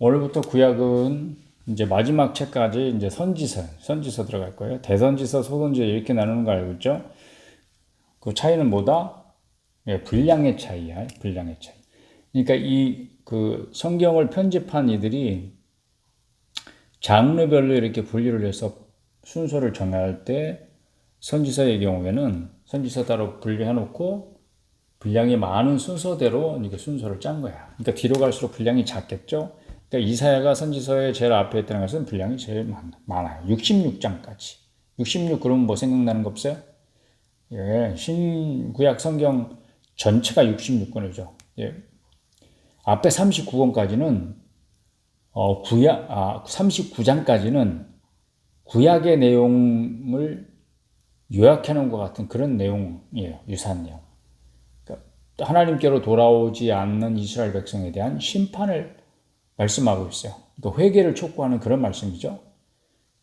오늘부터 구약은 이제 마지막 책까지 이제 선지서 들어갈 거예요. 대선지서, 소선지서 이렇게 나누는 거 알고 있죠? 그 차이는 뭐다? 예, 분량의 차이야. 분량의 차이. 그러니까 이 그 성경을 편집한 이들이 장르별로 이렇게 분류를 해서 순서를 정할 때 선지서의 경우에는 선지서 따로 분류해 놓고 분량이 많은 순서대로 이렇게 순서를 짠 거야. 그러니까 뒤로 갈수록 분량이 작겠죠? 그러니까 이사야가 선지서의 제일 앞에 있다는 것은 분량이 제일 많아요. 66장까지. 66 그러면 뭐 생각나는 거 없어요? 예, 신구약 성경 전체가 66권이죠. 예. 앞에 39권까지는 39장까지는 구약의 내용을 요약해 놓은 것 같은 그런 내용이에요. 유사한 내용. 그러니까 하나님께로 돌아오지 않는 이스라엘 백성에 대한 심판을 말씀하고 있어요. 그러니까 회개를 촉구하는 그런 말씀이죠.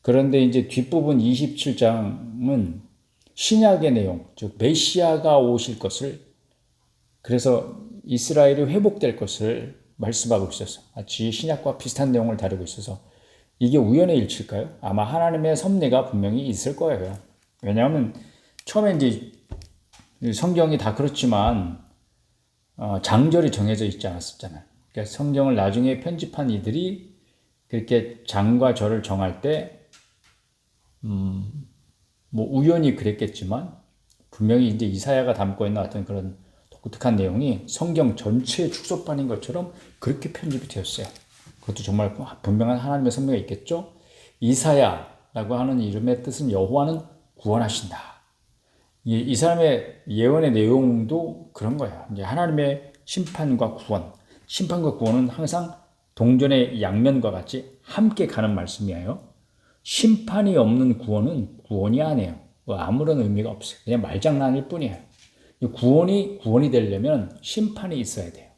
그런데 이제 뒷부분 27장은 신약의 내용, 즉 메시아가 오실 것을, 그래서 이스라엘이 회복될 것을 말씀하고 있어서 마치 신약과 비슷한 내용을 다루고 있어서 이게 우연의 일치일까요? 아마 하나님의 섭리가 분명히 있을 거예요. 왜냐하면 처음에 이제 성경이 다 그렇지만 장절이 정해져 있지 않았었잖아요. 그러니까 성경을 나중에 편집한 이들이 그렇게 장과 절을 정할 때 뭐 우연히 그랬겠지만 분명히 이제 이사야가 담고 있는 어떤 그런 독특한 내용이 성경 전체의 축소판인 것처럼 그렇게 편집이 되었어요. 그것도 정말 분명한 하나님의 섭리가 있겠죠. 이사야라고 하는 이름의 뜻은 여호와는 구원하신다. 이 사람의 예언의 내용도 그런 거야. 이제 하나님의 심판과 구원, 심판과 구원은 항상 동전의 양면과 같이 함께 가는 말씀이에요. 심판이 없는 구원은 구원이 아니에요. 아무런 의미가 없어요. 그냥 말장난일 뿐이에요. 구원이 되려면 심판이 있어야 돼요.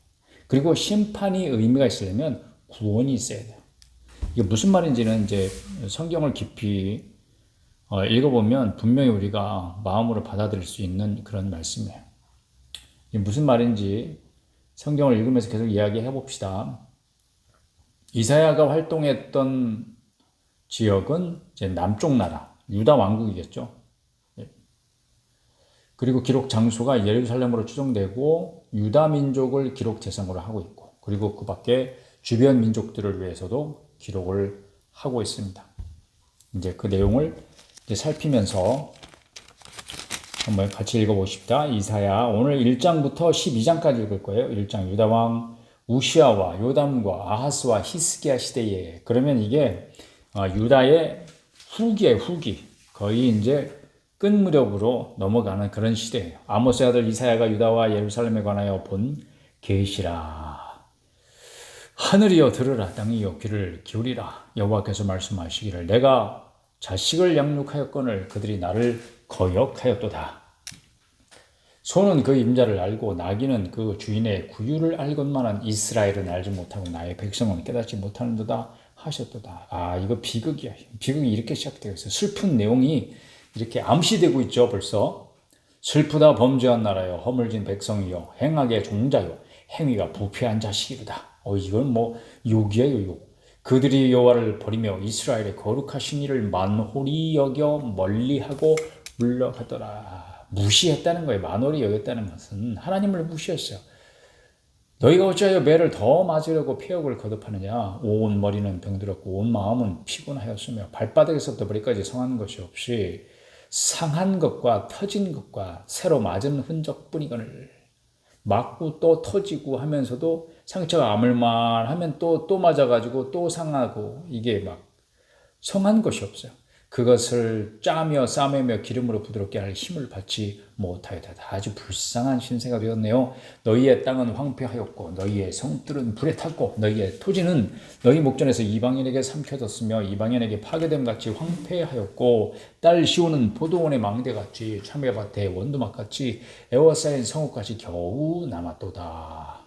그리고 심판이 의미가 있으려면 구원이 있어야 돼요. 이게 무슨 말인지는 이제 성경을 깊이 읽어보면 분명히 우리가 마음으로 받아들일 수 있는 그런 말씀이에요. 이게 무슨 말인지 성경을 읽으면서 계속 이야기해 봅시다. 이사야가 활동했던 지역은 이제 남쪽 나라, 유다 왕국이겠죠. 그리고 기록 장소가 예루살렘으로 추정되고 유다 민족을 기록 대상으로 하고 있고, 그리고 그 밖에 주변 민족들을 위해서도 기록을 하고 있습니다. 이제 그 내용을 이제 살피면서 한번 같이 읽어보십시다. 이사야 오늘 1장부터 12장까지 읽을 거예요. 1장 유다왕 우시아와 요담과 아하스와 히스기야 시대에, 그러면 이게 유다의 후기예요. 후기. 거의 이제 끝 무렵으로 넘어가는 그런 시대예요. 아모스의 아들 이사야가 유다와 예루살렘에 관하여 본 계시라. 하늘이여 들으라, 땅이여 귀를 기울이라. 여호와께서 말씀하시기를 내가 자식을 양육하였거늘 그들이 나를 거역하였도다. 소는 그 임자를 알고 나귀는 그 주인의 구유를 알건만은 이스라엘은 알지 못하고 나의 백성은 깨닫지 못하는도다 하셨도다. 이거 비극이야. 비극이 이렇게 시작되어 있어요. 슬픈 내용이 이렇게 암시되고 있죠. 벌써 슬프다 범죄한 나라여, 허물진 백성이여, 행악의 종자여, 행위가 부패한 자식이로다. 이건 뭐 욕이에요. 욕. 그들이 여호와를 버리며 이스라엘의 거룩하신 이를 만홀히 여겨 멀리하고 물러가더라. 무시했다는 거예요. 만홀히 여겼다는 것은 하나님을 무시했어요. 너희가 어찌하여 매를 더 맞으려고 폐역을 거듭하느냐. 온 머리는 병들었고 온 마음은 피곤하였으며 발바닥에서부터 머리까지 상한 것이 없이 상한 것과 터진 것과 새로 맞은 흔적뿐이거늘. 맞고 또 터지고 하면서도 상처가 아물만 하면 또 맞아가지고 또 상하고, 이게 막 성한 것이 없어요. 그것을 짜며 싸매며 기름으로 부드럽게 할 힘을 받지 못하였다. 아주 불쌍한 신세가 되었네요. 너희의 땅은 황폐하였고 너희의 성들은 불에 탔고 너희의 토지는 너희 목전에서 이방인에게 삼켜졌으며 이방인에게 파괴됨같이 황폐하였고 딸 시온은 포도원의 망대같이 참외밭의 원두막같이 에워싸인 성읍같이 겨우 남았도다.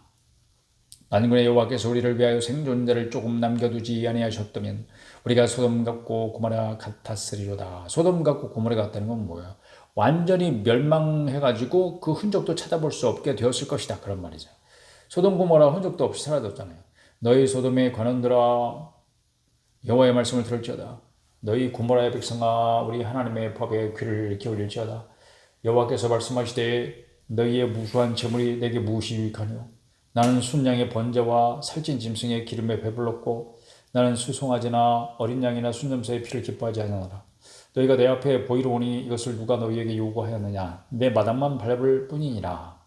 만군의 여호와께서 우리를 위하여 생존자를 조금 남겨두지 아니하셨다면 우리가 소돔 같고 고모라 같았으리로다. 소돔 같고 고모라 같다는 건 뭐예요? 완전히 멸망해가지고 그 흔적도 찾아볼 수 없게 되었을 것이다, 그런 말이죠. 소돔 고모라 흔적도 없이 사라졌잖아요. 너희 소돔의 관원들아 여호와의 말씀을 들을지어다. 너희 고모라의 백성아 우리 하나님의 법에 귀를 기울일지어다. 여호와께서 말씀하시되 너희의 무수한 재물이 내게 무엇이 유익하뇨. 나는 순양의 번제와 살찐 짐승의 기름에 배불렀고 나는 수송아지나 어린 양이나 순염소의 피를 기뻐하지 않으노라. 너희가 내 앞에 보이러 오니 이것을 누가 너희에게 요구하였느냐. 내 마당만 밟을 뿐이니라.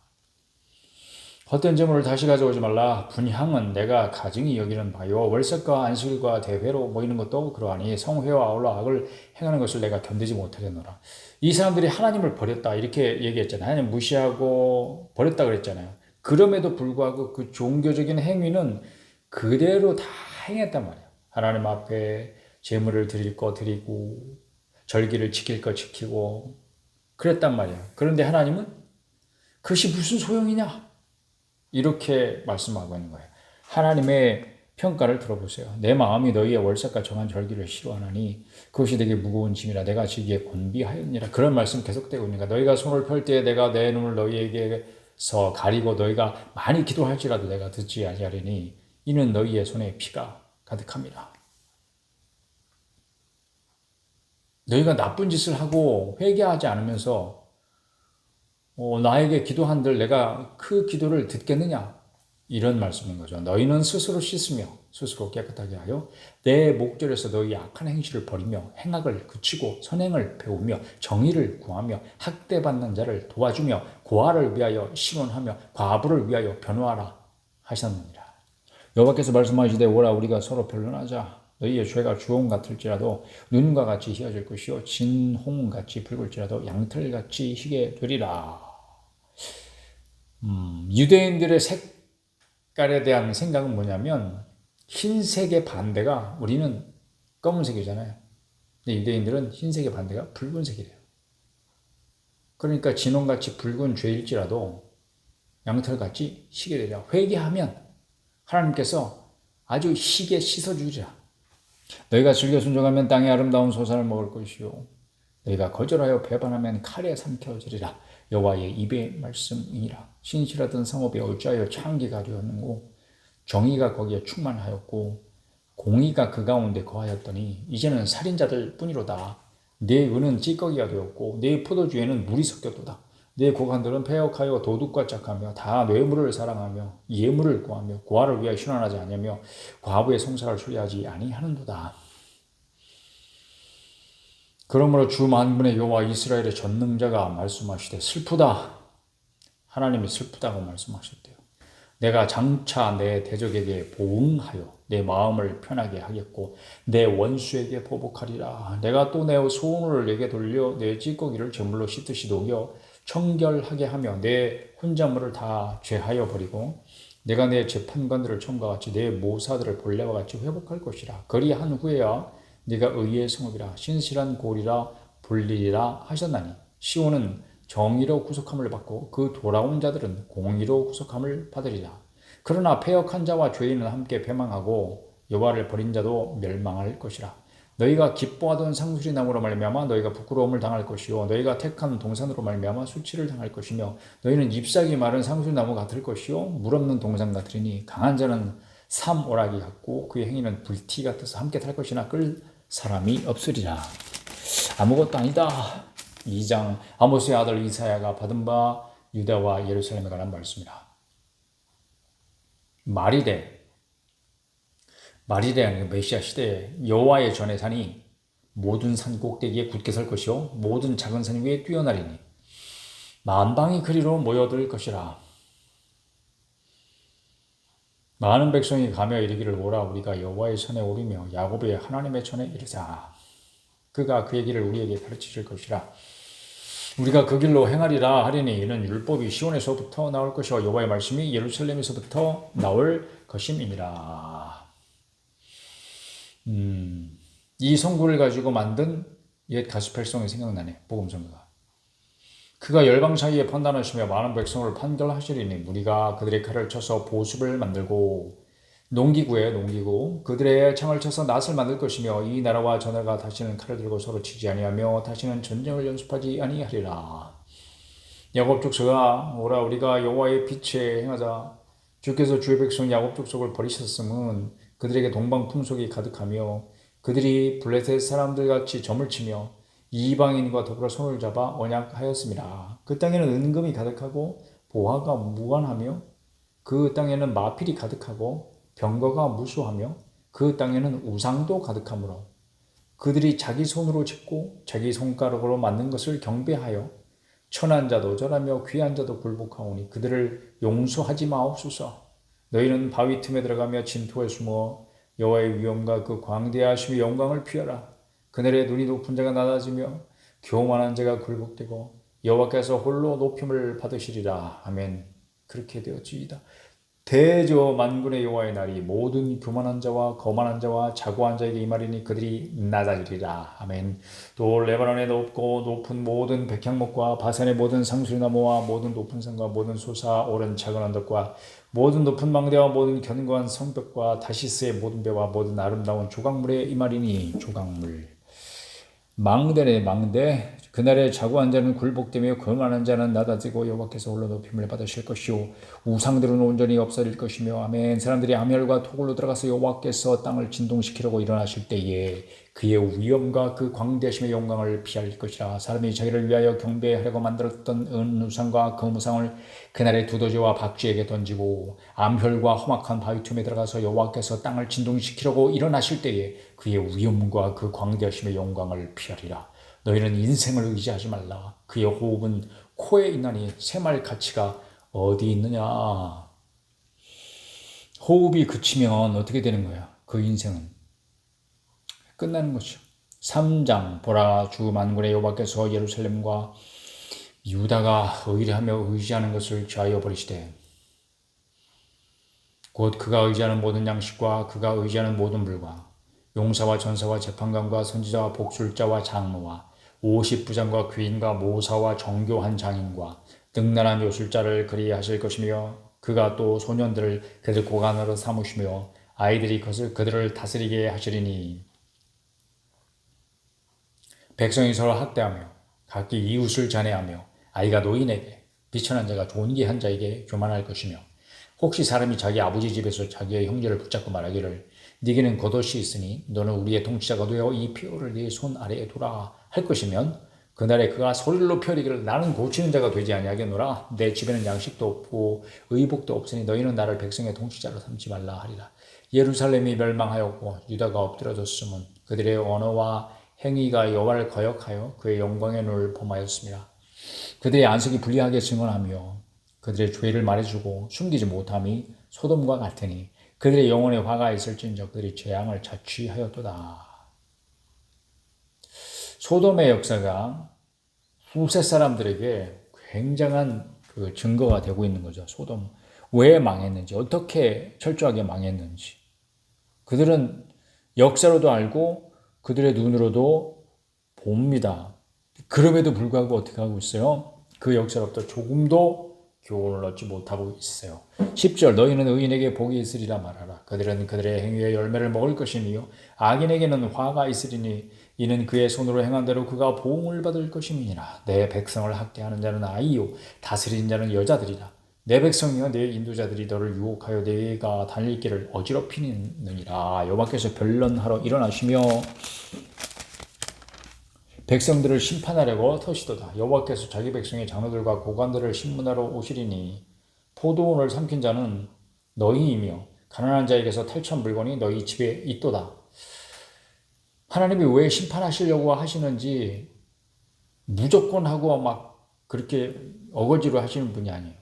헛된 재물을 다시 가져오지 말라. 분향은 내가 가증히 여기는 바요. 월삭과 안식일과 대회로 모이는 것도 그러하니 성회와 아울러 악을 행하는 것을 내가 견디지 못하겠노라. 이 사람들이 하나님을 버렸다 이렇게 얘기했잖아요. 하나님 무시하고 버렸다 그랬잖아요. 그럼에도 불구하고 그 종교적인 행위는 그대로 다 행했단 말이에요. 하나님 앞에 제물을 드릴 거 드리고 절기를 지킬 거 지키고 그랬단 말이에요. 그런데 하나님은 그것이 무슨 소용이냐? 이렇게 말씀하고 있는 거예요. 하나님의 평가를 들어보세요. 내 마음이 너희의 월삭과 정한 절기를 싫어하나니 그것이 되게 무거운 짐이라 내가 지기에 곤비하였니라. 그런 말씀 계속되고 있으니까 너희가 손을 펼 때에 내가 내 눈을 너희에게서 가리고 너희가 많이 기도할지라도 내가 듣지 아니하리니 이는 너희의 손에 피가 가득합니다. 너희가 나쁜 짓을 하고 회개하지 않으면서 나에게 기도한들 내가 그 기도를 듣겠느냐? 이런 말씀인 거죠. 너희는 스스로 씻으며 스스로 깨끗하게 하여 내 목전에서 너희 악한 행실을 버리며 행악을 그치고 선행을 배우며 정의를 구하며 학대받는 자를 도와주며 고아를 위하여 신원하며 과부를 위하여 변호하라 하셨느니라. 여호와께서 말씀하시되 오라 우리가 서로 변론하자. 너희의 죄가 주홍 같을지라도 눈과 같이 희어질 것이요 진홍같이 붉을지라도 양털같이 희게 되리라. 유대인들의 색깔에 대한 생각은 뭐냐면 흰색의 반대가 우리는 검은색이잖아요. 근데 유대인들은 흰색의 반대가 붉은색이래요. 그러니까 진홍같이 붉은 죄일지라도 양털같이 희게 되리라. 회개하면 하나님께서 아주 희게 씻어주리라. 너희가 즐겨 순종하면 땅의 아름다운 소산을 먹을 것이요 너희가 거절하여 배반하면 칼에 삼켜지리라. 여호와의 입의 말씀이니라. 신실하던 성읍에 어찌하여 창기가 되었는고 정의가 거기에 충만하였고 공의가 그 가운데 거하였더니 이제는 살인자들 뿐이로다. 내 은은 찌꺼기가 되었고 내 포도주에는 물이 섞였도다. 내 고관들은 패역하여 도둑과 짝하며 다 뇌물을 사랑하며 예물을 구하며 고아를 위하여 신원하지 아니하며 과부의 성사를 수리하지 아니하는도다. 그러므로 주 만군의 여호와 이스라엘의 전능자가 말씀하시되 슬프다. 하나님이 슬프다고 말씀하셨대요. 내가 장차 내 대적에게 보응하여 내 마음을 편하게 하겠고 내 원수에게 보복하리라. 내가 또 내 소원을 내게 돌려 내 찌꺼기를 제물로 씻듯이 녹여 청결하게 하며 내 혼자물을 다 죄하여 버리고 내가 내 재판관들을 처음과 같이 내 모사들을 본래와 같이 회복할 것이라. 그리한 후에야 네가 의의 성읍이라 신실한 고리라 불리리라 하셨나니 시온은 정의로 구속함을 받고 그 돌아온 자들은 공의로 구속함을 받으리라. 그러나 패역한 자와 죄인은 함께 패망하고 여호와를 버린 자도 멸망할 것이라. 너희가 기뻐하던 상수리 나무로 말미암아 너희가 부끄러움을 당할 것이요 너희가 택한 동산으로 말미암아 수치를 당할 것이며 너희는 잎사귀 마른 상수리 나무 같을 것이요 물 없는 동산 같으리니 강한 자는 삼오라기 같고 그의 행위는 불티 같아서 함께 탈 것이나 끌 사람이 없으리라. 아무것도 아니다. 2장 아모스의 아들 이사야가 받은 바 유다와 예루살렘에 관한 말씀이라. 마리대 아니고 메시아 시대에 여호와의 전의 산이 모든 산 꼭대기에 굳게 설 것이요 모든 작은 산 위에 뛰어나리니 만방이 그리로 모여들 것이라. 많은 백성이 가며 이르기를 오라 우리가 여호와의 전에 오르며 야곱의 하나님의 전에 이르자. 그가 그 얘기를 우리에게 가르치실 것이라. 우리가 그 길로 행하리라 하리니 이는 율법이 시온에서부터 나올 것이요 여호와의 말씀이 예루살렘에서부터 나올 것임이니라. 이 성구를 가지고 만든 옛 가스펠송이 생각나네. 복음성가가. 그가 열방 사이에 판단하시며 많은 백성을 판결하시리니 무리가 그들의 칼을 쳐서 보습을 만들고 농기구 그들의 창을 쳐서 낫을 만들 것이며 이 나라와 저 나라가 다시는 칼을 들고 서로 치지 아니하며 다시는 전쟁을 연습하지 아니하리라. 야곱 족속아 오라 우리가 여호와의 빛에 행하자. 주께서 주의 백성 야곱 족속을 버리셨음은 그들에게 동방 풍속이 가득하며 그들이 블레셋 사람들 같이 점을 치며 이방인과 더불어 손을 잡아 언약하였습니다. 그 땅에는 은금이 가득하고 보화가 무한하며 그 땅에는 마필이 가득하고 병거가 무수하며 그 땅에는 우상도 가득하므로 그들이 자기 손으로 짓고 자기 손가락으로 만든 것을 경배하여 천한 자도 절하며 귀한 자도 굴복하오니 그들을 용서하지 마옵소서. 너희는 바위 틈에 들어가며 진토에 숨어 여호와의 위엄과 그 광대하심의 영광을 피하라. 그날에 눈이 높은 자가 낮아지며 교만한 자가 굴복되고 여호와께서 홀로 높임을 받으시리라. 아멘. 그렇게 되었지이다. 대저 만군의 여호와의 날이 모든 교만한 자와 거만한 자와 자고한 자에게 임하리니 그들이 낮아지리라. 아멘. 또 레바논의 높고 높은 모든 백향목과 바산의 모든 상수리나무와 모든 높은 산과 모든 솟아오른 작은 언덕과 모든 높은 망대와 모든 견고한 성벽과 다시스의 모든 배와 모든 아름다운 조각물에 임하리니 조각물. 망대네 망대. 그날에 자고한 자는 굴복되며 거만한 자는 낮아지고 여호와께서 홀로 높임을 받으실 것이요 우상들은 온전히 없어질 것이며 아멘. 사람들이 암혈과 토굴로 들어가서 여호와께서 땅을 진동시키려고 일어나실 때에 그의 위엄과 그 광대하심의 영광을 피할 것이라. 사람이 자기를 위하여 경배하려고 만들었던 은우상과 금우상을 그날에 두더지와 박쥐에게 던지고 암혈과 험악한 바위틈에 들어가서 여호와께서 땅을 진동시키려고 일어나실 때에 그의 위엄과 그 광대하심의 영광을 피하리라. 너희는 인생을 의지하지 말라. 그의 호흡은 코에 있나니 새말 가치가 어디 있느냐. 호흡이 그치면 어떻게 되는 거야? 그 인생은 끝나는 것이죠. 3장 보라 주 만군의 여호와께서 예루살렘과 유다가 의뢰하며 의지하는 것을 취하여 버리시되 곧 그가 의지하는 모든 양식과 그가 의지하는 모든 물과 용사와 전사와 재판관과 선지자와 복술자와 장로와 50부장과 귀인과 모사와 정교한 장인과 능란한 요술자를 그리 하실 것이며 그가 또 소년들을 그들 고관으로 삼으시며 아이들이 그들을 다스리게 하시리니 백성이 서로 학대하며 각기 이웃을 잔해하며 아이가 노인에게 비천한 자가 존귀한 자에게 교만할 것이며 혹시 사람이 자기 아버지 집에서 자기의 형제를 붙잡고 말하기를 네게는 겉옷이 있으니 너는 우리의 통치자가 되어 이 표를 네 손 아래에 두라 할 것이면 그날에 그가 소리를 높여 이르기를 나는 고치는 자가 되지 아니하겠노라. 내 집에는 양식도 없고 의복도 없으니 너희는 나를 백성의 통치자로 삼지 말라 하리라. 예루살렘이 멸망하였고 유다가 엎드러졌음은 그들의 언어와 행위가 여호와를 거역하여 그의 영광의 눈을 범하였습니다. 그들의 안색이 불리하게 증언하며 그들의 죄를 말해주고 숨기지 못함이 소돔과 같으니 그들의 영혼에 화가 있을진저 그들이 재앙을 자취하였도다. 소돔의 역사가 후세 사람들에게 굉장한 그 증거가 되고 있는 거죠. 소돔 왜 망했는지, 어떻게 철저하게 망했는지. 그들은 역사로도 알고 그들의 눈으로도 봅니다. 그럼에도 불구하고 어떻게 하고 있어요? 그 역사로부터 조금도 교훈을 얻지 못하고 있어요. 10절 너희는 의인에게 복이 있으리라 말하라. 그들은 그들의 행위의 열매를 먹을 것이며 악인에게는 화가 있으리니 이는 그의 손으로 행한 대로 그가 보응을 받을 것임이니라. 내 백성을 학대하는 자는 아이요 다스리는 자는 여자들이라. 내 백성이여 내 인도자들이 너를 유혹하여 내가 다닐 길을 어지럽히느니라. 여호와께서 변론하러 일어나시며 백성들을 심판하려고 터시도다. 여호와께서 자기 백성의 장로들과 고관들을 심문하러 오시리니 포도원을 삼킨 자는 너희이며 가난한 자에게서 탈취한 물건이 너희 집에 있도다. 하나님이 왜 심판하시려고 하시는지 무조건 하고 막 그렇게 어거지로 하시는 분이 아니에요.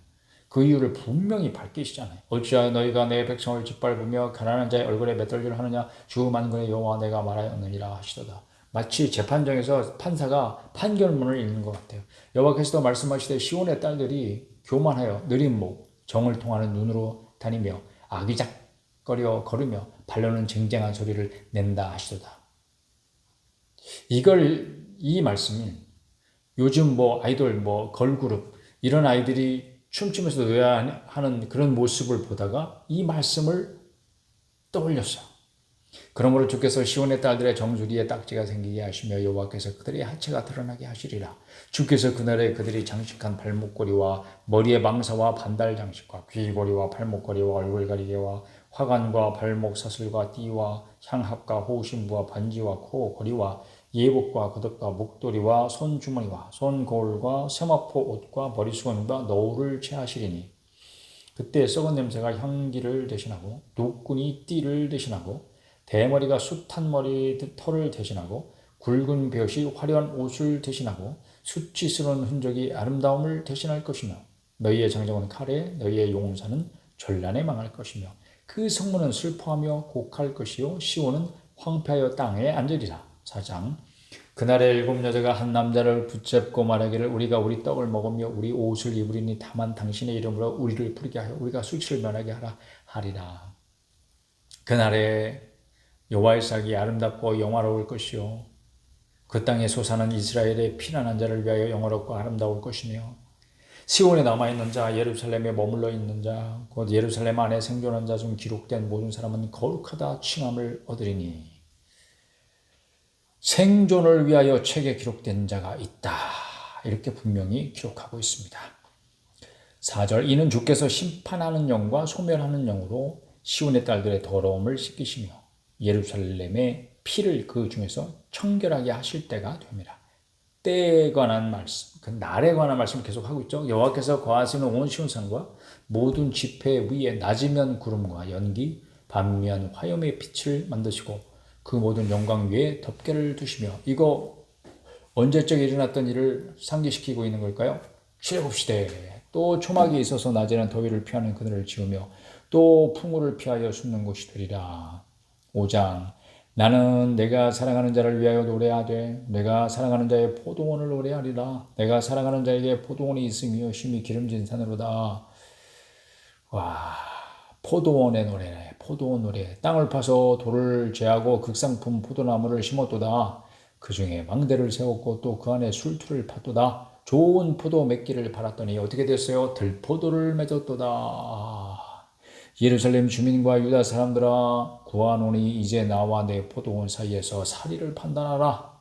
그 이유를 분명히 밝히시잖아요. 어찌하여 너희가 내 백성을 짓밟으며 가난한 자의 얼굴에 맷돌질을 하느냐. 주 만군의 여호와 내가 말하였느니라 하시도다. 마치 재판정에서 판사가 판결문을 읽는 것 같아요. 여호와께서도 말씀하시되 시온의 딸들이 교만하여 느린 목, 정을 통하는 눈으로 다니며 아기작거려 걸으며 발로는 쟁쟁한 소리를 낸다 하시도다. 이 말씀이 요즘 아이돌 걸그룹 이런 아이들이 춤추면서 노래하는 그런 모습을 보다가 이 말씀을 떠올렸어요. 그러므로 주께서 시온의 딸들의 정수리에 딱지가 생기게 하시며 여호와께서 그들의 하체가 드러나게 하시리라. 주께서 그날에 그들이 장식한 발목걸이와 머리에 망사와 반달 장식과 귀걸이와 발목걸이와 얼굴 가리개와 화관과 발목 사슬과 띠와 향합과 호신부와 반지와 코걸이와 예복과 겉옷과 목도리와 손주머니와 손거울과 세마포 옷과 머리수건과 너울을 채하시리니 그때 썩은 냄새가 향기를 대신하고 노끈이 띠를 대신하고 대머리가 숱한 머리 털을 대신하고 굵은 벼이 화려한 옷을 대신하고 수치스러운 흔적이 아름다움을 대신할 것이며 너희의 장정은 칼에 너희의 용사는 전란에 망할 것이며 그 성문은 슬퍼하며 곡할 것이요 시온은 황폐하여 땅에 앉으리라. 4장 그날에 7 여자가 한 남자를 붙잡고 말하기를 우리가 우리 떡을 먹으며 우리 옷을 입으리니 다만 당신의 이름으로 우리를 부르게 하여 우리가 수치를 면하게 하라 하리라. 그날에 여호와의 삭이 아름답고 영화로울 것이요 그 땅에 솟아난 이스라엘의 피난한 자를 위하여 영화롭고 아름다울 것이며 시온에 남아있는 자, 예루살렘에 머물러 있는 자, 곧 예루살렘 안에 생존한 자 중 기록된 모든 사람은 거룩하다 칭함을 얻으리니 생존을 위하여 책에 기록된 자가 있다. 이렇게 분명히 기록하고 있습니다. 4절 이는 주께서 심판하는 영과 소멸하는 영으로 시온의 딸들의 더러움을 씻기시며 예루살렘의 피를 그 중에서 청결하게 하실 때가 됩니다. 때에 관한 말씀, 그 날에 관한 말씀을 계속 하고 있죠. 여호와께서 거하시는 온 시온산과 모든 지폐 위에 낮이면 구름과 연기, 밤이면 화염의 빛을 만드시고 그 모든 영광 위에 덮개를 두시며 이거 언제적 일어났던 일을 상기시키고 있는 걸까요? 출애굽시대 또 초막이 있어서 낮에는 더위를 피하는 그늘을 지으며 또 풍우를 피하여 숨는 곳이 되리라. 5장 나는 내가 사랑하는 자를 위하여 노래하되 내가 사랑하는 자의 포도원을 노래하리라. 내가 사랑하는 자에게 포도원이 있으며 심히 기름진 산으로다. 와, 포도원의 노래네. 포도원 노래. 땅을 파서 돌을 제하고 극상품 포도나무를 심었도다. 그 중에 망대를 세웠고 또 그 안에 술투를 팠도다. 좋은 포도 맺기를 바랐더니 어떻게 됐어요? 들포도를 맺었도다. 예루살렘 주민과 유다 사람들아 구하노니 이제 나와 내 포도원 사이에서 사리를 판단하라.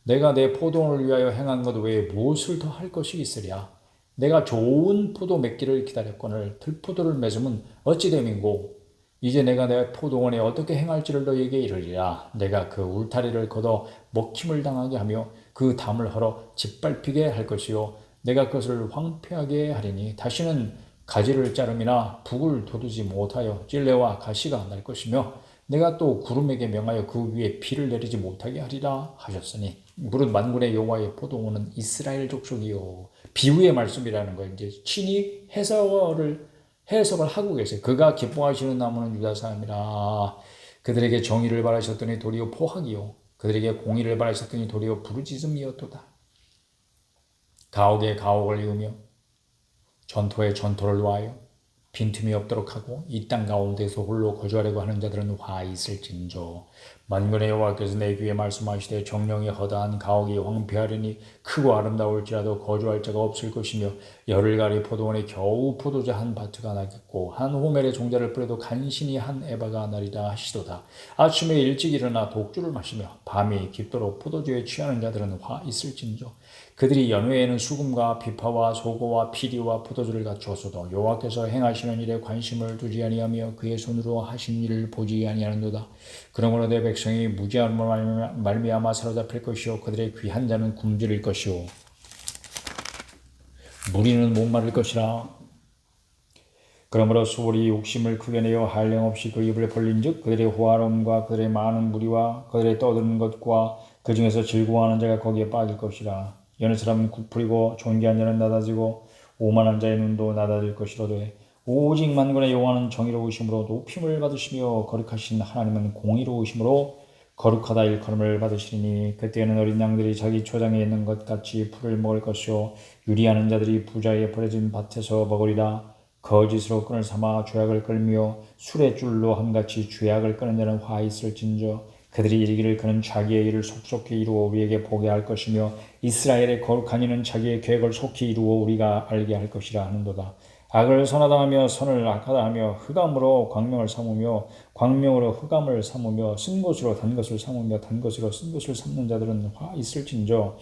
내가 내 포도원을 위하여 행한 것 외에 무엇을 더 할 것이 있으랴. 내가 좋은 포도 맺기를 기다렸거늘 들포도를 맺으면 어찌 됨인고 이제 내가 내 포도원에 어떻게 행할지를 너에게 이르리라. 내가 그 울타리를 걷어 먹힘을 당하게 하며 그 담을 헐어 짓밟히게 할 것이요 내가 그것을 황폐하게 하리니 다시는 가지를 자름이나 북을 돋우지 못하여 찔레와 가시가 날 것이며 내가 또 구름에게 명하여 그 위에 비를 내리지 못하게 하리라 하셨으니 무릇 만군의 여호와의 포도원은 이스라엘 족속이요. 비유의 말씀이라는 걸 이제 친히 해석을 하고 계세요. 그가 기뻐하시는 나무는 유다 사람이라. 그들에게 정의를 바라셨더니 도리어 포악이요 그들에게 공의를 바라셨더니 도리어 부르짖음이었도다. 가옥에 가옥을 이으며 전토에 전토를 놓아요. 빈틈이 없도록 하고 이 땅 가운데서 홀로 거주하려고 하는 자들은 화 있을진저. 만군의 여호와께서 내 귀에 말씀하시되 정령이 허다한 가옥이 황폐하리니 크고 아름다울지라도 거주할 자가 없을 것이며 열을 가리 포도원에 겨우 포도주 한 바트가 나겠고 한 호멜의 종자를 뿌려도 간신히 한 에바가 나리라 하시도다. 아침에 일찍 일어나 독주를 마시며 밤이 깊도록 포도주에 취하는 자들은 화 있을진저. 그들이 연회에는 수금과 비파와 소고와 피리와 포도주를 갖추었어도 여호와께서 행하시는 일에 관심을 두지 아니하며 그의 손으로 하신 일을 보지 아니하는도다. 그러므로 내 백성이 무지함으로 말미암아 사로잡힐 것이요 그들의 귀한 자는 굶주릴 것이요 무리는 목마를 것이라. 그러므로 수월이 욕심을 크게 내어 한량없이 그 입을 벌린즉 그들의 호화로움과 그들의 많은 무리와 그들의 떠드는 것과 그 중에서 즐거워하는 자가 거기에 빠질 것이라. 여느 사람은 굽풀이고 존귀한 자는 낮아지고 오만한 자의 눈도 낮아질 것이로되 오직 만군의 여호와는 정의로우심으로 높임을 받으시며 거룩하신 하나님은 공의로우심으로 거룩하다 일컬음을 받으시리니 그때에는 어린 양들이 자기 초장에 있는 것 같이 풀을 먹을 것이요 유리하는 자들이 부자의 버려진 밭에서 먹으리라. 거짓으로 끈을 삼아 죄악을 끌며 술의 줄로 함같이 죄악을 끄는 자는 화 있을진저. 그들이 이르기를 그는 자기의 일을 속속히 이루어 우리에게 보게 할 것이며 이스라엘의 거룩한 이는 자기의 계획을 속히 이루어 우리가 알게 할 것이라 하는도다. 악을 선하다 하며 선을 악하다 하며 흑암으로 광명을 삼으며 광명으로 흑암을 삼으며 쓴 것으로 단 것을 삼으며 단 것으로 쓴 것을 삼는 자들은 화 있을진저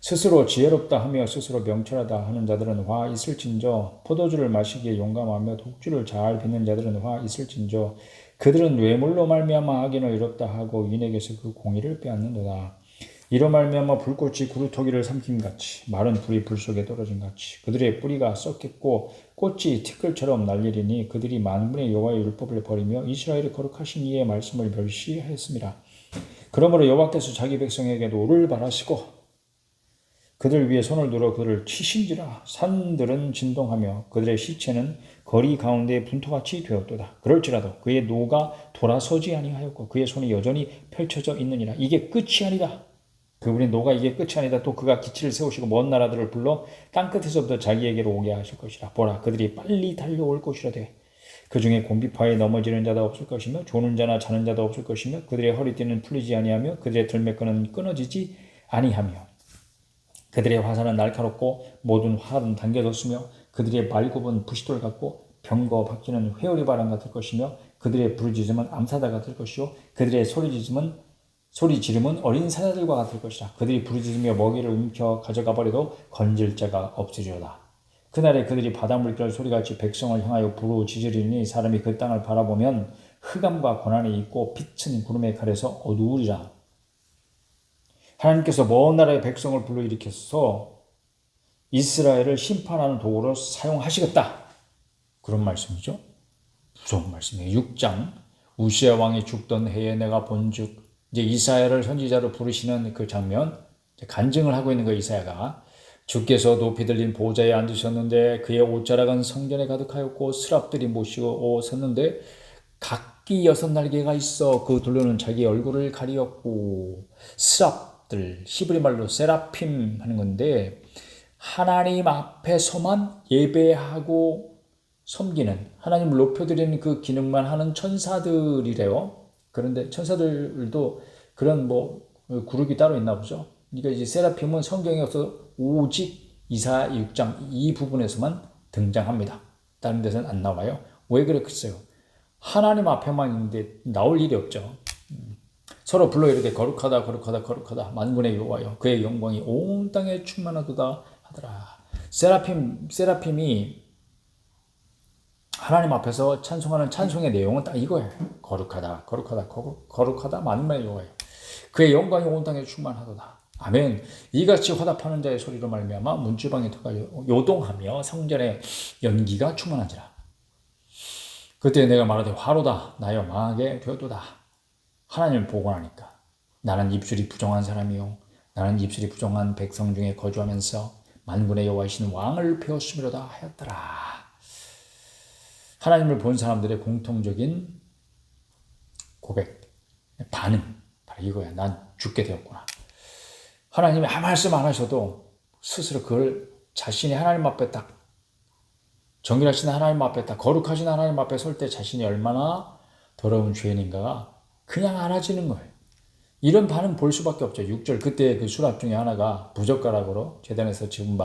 스스로 지혜롭다 하며 스스로 명철하다 하는 자들은 화 있을진저 포도주를 마시기에 용감하며 독주를 잘 빚는 자들은 화 있을진저 그들은 외물로 말미암아 악인을 이롭다 하고 인에게서 그 공의를 빼앗는도다. 이로 말미암아 불꽃이 구루토기를 삼킴같이 마른 불이 불 속에 떨어진 같이 그들의 뿌리가 썩겠고 꽃이 티끌처럼 날리리니 그들이 만군의 여호와의 율법을 버리며 이스라엘의 거룩하신 이의 말씀을 멸시하였습니다. 그러므로 여호와께서 자기 백성에게 노를 바라시고 그들 위에 손을 들어 그들을 치신지라. 산들은 진동하며 그들의 시체는 거리 가운데 분토같이 되었도다. 그럴지라도 그의 노가 돌아서지 아니하였고 그의 손이 여전히 펼쳐져 있느니라. 이게 끝이 아니다. 그분의 노가 이게 끝이 아니다. 또 그가 기치를 세우시고 먼 나라들을 불러 땅끝에서부터 자기에게로 오게 하실 것이라. 보라, 그들이 빨리 달려올 것이라되 그 중에 곤비파에 넘어지는 자도 없을 것이며 조는 자나 자는 자도 없을 것이며 그들의 허리띠는 풀리지 아니하며 그들의 들매끈은 끊어지지 아니하며 그들의 화살은 날카롭고 모든 활은 당겨졌으며 그들의 말굽은 부싯돌 같고 병거 바퀴는 회오리 바람 같을 것이며 그들의 부르짖음은 암사다 같을 것이요 그들의 소리 지름은 어린 사자들과 같을 것이라. 그들이 부르짖으며 먹이를 움켜 가져가 버려도 건질 자가 없으리로다. 그날에 그들이 바닷물결 소리같이 백성을 향하여 부르짖으리니 사람이 그 땅을 바라보면 흑암과 고난이 있고 빛은 구름에 가려서 어두우리라. 하나님께서 먼 나라의 백성을 불러일으켜서 이스라엘을 심판하는 도구로 사용하시겠다. 그런 말씀이죠. 무서운 말씀이에요. 6장 우시야 왕이 죽던 해에 내가 본즉 이제 이사야를 선지자로 부르시는 그 장면 간증을 하고 있는 거예요. 이사야가 주께서 높이 들린 보좌에 앉으셨는데 그의 옷자락은 성전에 가득하였고 스랍들이 모시고 섰는데 각기 6날개가 있어 그 둘로는 자기 얼굴을 가리었고 스랍들 히브리 말로 세라핌 하는 건데 하나님 앞에서만 예배하고 섬기는 하나님을 높여드리는 그 기능만 하는 천사들이래요. 그런데 천사들도 그런 그룹이 따로 있나 보죠. 그러니까 이제 세라핌은 성경에서 오직 이사야 6장 이 부분에서만 등장합니다. 다른 데서는 안 나와요. 왜 그랬겠어요? 하나님 앞에만 있는데 나올 일이 없죠. 서로 불러 이르되 거룩하다 거룩하다 거룩하다 만군의 여호와여 그의 영광이 온 땅에 충만하도다 하더라. 세라핌이 하나님 앞에서 찬송하는 찬송의 내용은 딱 이거예요. 거룩하다 거룩하다 거룩하다 만군의 여호와여 그의 영광이 온 땅에 충만하도다. 아멘. 이같이 화답하는 자의 소리로 말미암아 문지방의 터가 요동하며 성전의 연기가 충만하지라. 그때 내가 말하되 화로다 나여 망하게 되었도다. 하나님을 복원하니까 나는 입술이 부정한 사람이요 나는 입술이 부정한 백성 중에 거주하면서 만군의 여호와이신 왕을 배웠음이로다 하였더라. 하나님을 본 사람들의 공통적인 고백, 반응 바로 이거야. 난 죽게 되었구나. 하나님이 아무 말씀 안 하셔도 스스로 그걸 자신이 하나님 앞에 딱 정결하신 하나님 앞에 딱 거룩하신 하나님 앞에 설 때 자신이 얼마나 더러운 죄인인가가 그냥 알아지는 거예요. 이런 반응 볼 수밖에 없죠. 6절 그때 그 수랍 중에 하나가 부젓가락으로 제단에서 지금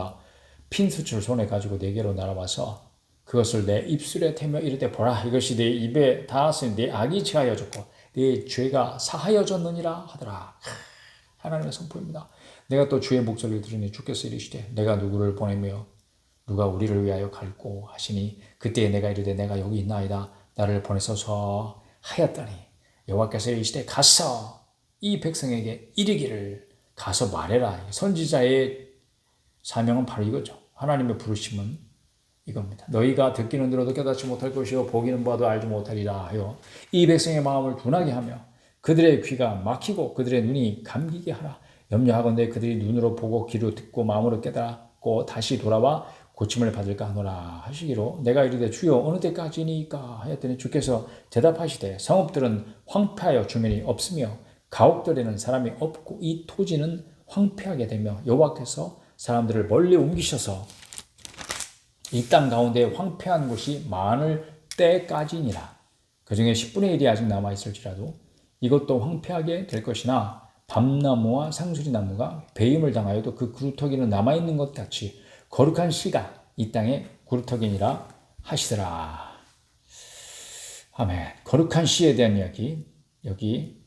핀 수출 손에 가지고 4개로 날아와서 그것을 내 입술에 대며 이르되 보라 이것이 내 입에 닿았으니 내 악이 제하여졌고 내 죄가 사하여졌느니라 하더라. 하나님의 선포입니다. 내가 또 주의 목소리를 들으니 주께서 이르시되 내가 누구를 보내며 누가 우리를 위하여 갈고 하시니 그때 내가 이르되 내가 여기 있나이다 나를 보내소서 하였더니 여호와께서 이르시되 가서 이 백성에게 이르기를 가서 말해라. 선지자의 사명은 바로 이거죠. 하나님의 부르심은 이겁니다. 너희가 듣기는 들어도 깨닫지 못할 것이요 보기는 봐도 알지 못하리라 하여 이 백성의 마음을 둔하게 하며 그들의 귀가 막히고 그들의 눈이 감기게 하라. 염려하건대 그들이 눈으로 보고 귀로 듣고 마음으로 깨닫고 다시 돌아와 고침을 받을까 하노라 하시기로 내가 이르되 주여 어느 때까지니까 하였더니 주께서 대답하시되 성읍들은 황폐하여 주민이 없으며 가옥들에는 사람이 없고 이 토지는 황폐하게 되며 여호와께서 사람들을 멀리 옮기셔서 이 땅 가운데 황폐한 곳이 많을 때까지니라. 그 중에 10분의 1이 아직 남아있을지라도 이것도 황폐하게 될 것이나 밤나무와 상수리나무가 배임을 당하여도 그 구루터기는 남아있는 것 같이 거룩한 씨가 이 땅에 구루터기니라 하시더라. 아멘. 거룩한 씨에 대한 이야기 여기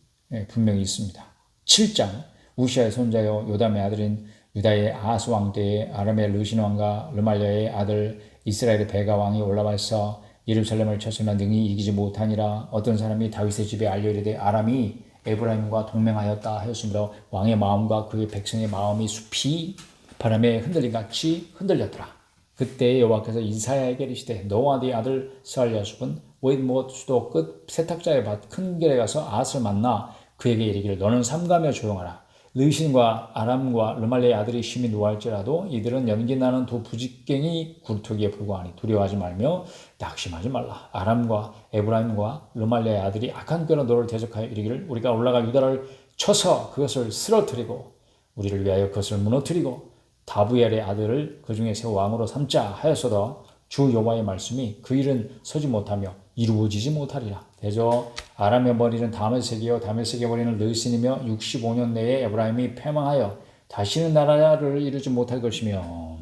분명히 있습니다. 7장 우시아의 손자요 요담의 아들인 유다의 아하스 왕 때에 아람의 르신 왕과 르말랴의 아들 이스라엘의 베가 왕이 올라와서 예루살렘을 쳤으나 능히 이기지 못하니라. 어떤 사람이 다윗의 집에 알려 이르되 아람이 에브라임과 동맹하였다 하였으므로 왕의 마음과 그의 백성의 마음이 숲이 바람에 흔들린 같이 흔들렸더라. 그때 여호와께서 이사야에게 이르시되 너와 네 아들 스알야숲은 오잇못 수도 끝 세탁자의 밭 큰 길에 가서 아스를 만나 그에게 이르기를 너는 삼가며 조용하라. 르신과 아람과 르말레의 아들이 심히 노할지라도 이들은 연기나는 두 부직갱이 굴투기에 불과하니 두려워하지 말며 낙심하지 말라. 아람과 에브라임과 르말레의 아들이 악한 꾀로 너를 대적하여 이르기를 우리가 올라가 유다를 쳐서 그것을 쓰러뜨리고 우리를 위하여 그것을 무너뜨리고 다부엘의 아들을 그 중에 새 왕으로 삼자 하였어도 주 여호와의 말씀이 그 일은 서지 못하며 이루어지지 못하리라. 대저 아람의 머리는 다메섹이요 다메섹의 머리는 르신이며 65년 내에 에브라임이 패망하여 다시는 나라를 이루지 못할 것이며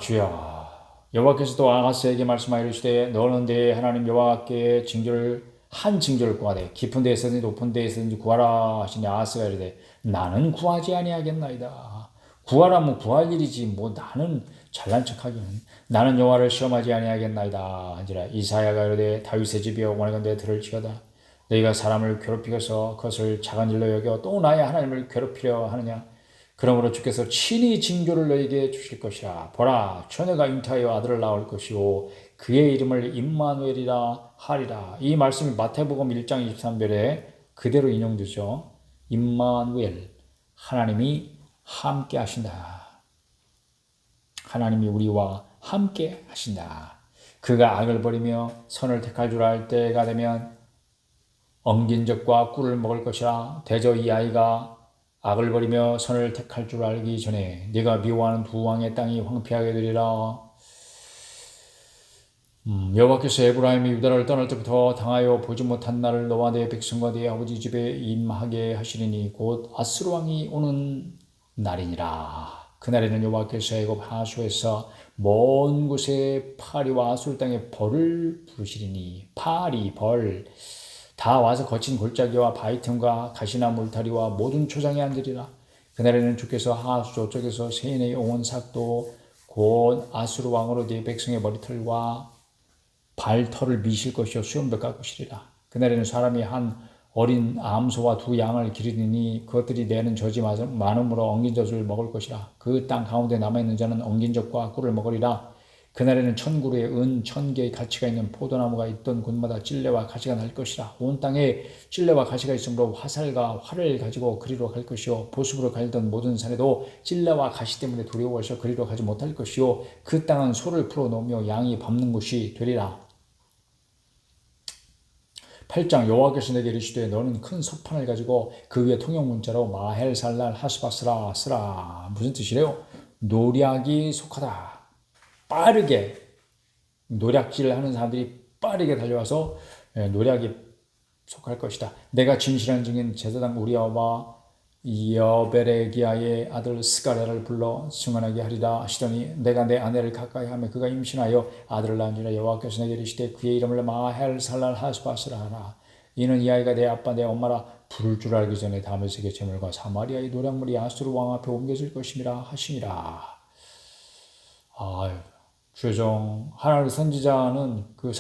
주여 여호와께서도 아하스에게 말씀하여 이르시되 너는 내 하나님 여호와께 한 징조를 구하되 깊은 데에서든지 높은 데에서든지 구하라 하시니 아하스가 이르되 나는 구하지 아니하겠나이다. 구하라면 구할 일이지 뭐 나는 잘난 척하기는 나는 여호와를 시험하지 아니하겠나이다 한지라. 이사야가 이르되 다윗의 집이여 원하건대 들을지어다. 너희가 사람을 괴롭히어서 그것을 작은 일로 여겨 또 나의 하나님을 괴롭히려 하느냐. 그러므로 주께서 친히 징조를 너희에게 주실 것이라. 보라 처녀가 잉태하여 아들을 낳을 것이요 그의 이름을 임마누엘이라 하리라. 이 말씀이 마태복음 1장 23절에 그대로 인용되죠. 임마누엘 하나님이 함께 하신다. 하나님이 우리와 함께 하신다. 그가 악을 버리며 선을 택할 줄 알 때가 되면 엉긴 적과 꿀을 먹을 것이라. 대저 이 아이가 악을 버리며 선을 택할 줄 알기 전에 네가 미워하는 두 왕의 땅이 황폐하게 되리라. 여호와께서 에브라임이 유다를 떠날 때부터 당하여 보지 못한 날을 너와 내 백성과 네 아버지 집에 임하게 하시리니 곧 아스루 왕이 오는 날이니라. 그날에는 여호와께서 애굽 하수에서 먼 곳에 파리와 아술 땅에 벌을 부르시리니 파리 벌 다 와서 거친 골짜기와 바위틈과 가시나무 울타리와 모든 초장에 앉으리라. 그날에는 주께서 하수 저쪽에서 세인의 온 삭도 곧 아수르 왕으로 네 백성의 머리털과 발털을 미실 것이요 수염도 깎으시리라. 그날에는 사람이 한 어린 암소와 두 양을 기르니 그것들이 내는 젖이 많음으로 엉긴 젖을 먹을 것이라. 그 땅 가운데 남아있는 자는 엉긴 젖과 꿀을 먹으리라. 그날에는 천그루에 은 1000개의 가치가 있는 포도나무가 있던 곳마다 찔레와 가시가 날 것이라. 온 땅에 찔레와 가시가 있으므로 화살과 활을 가지고 그리로 갈 것이요 보습으로 갈던 모든 산에도 찔레와 가시 때문에 두려워해서 그리로 가지 못할 것이요 그 땅은 소를 풀어놓으며 양이 밟는 곳이 되리라. 8장 여호와께서 내게 이르시되 너는 큰 석판을 가지고 그 위에 통용문자로 마헬살랄 하스바스라 쓰라. 무슨 뜻이래요? 노략이 속하다. 빠르게 노략질을 하는 사람들이 빠르게 달려와서 노략이 속할 것이다. 내가 진실한 증인 제사장 우리아와 여베레기야의 아들 스가랴를 불러 증언하게 하리라 하시더니 내가 내 아내를 가까이 하며 그가 임신하여 아들을 낳으니라. 여호와께서 내게 이르시되 그의 이름을 마헬살랄 하스바스라 하라. 이는 이 아이가 내 아빠 내 엄마라 부를 줄 알기 전에 다메섹의 제물과 사마리아의 노략물이 아수르 왕 앞에 옮겨질 것임이라 하시니라. 최종 하나님의 선지자는 그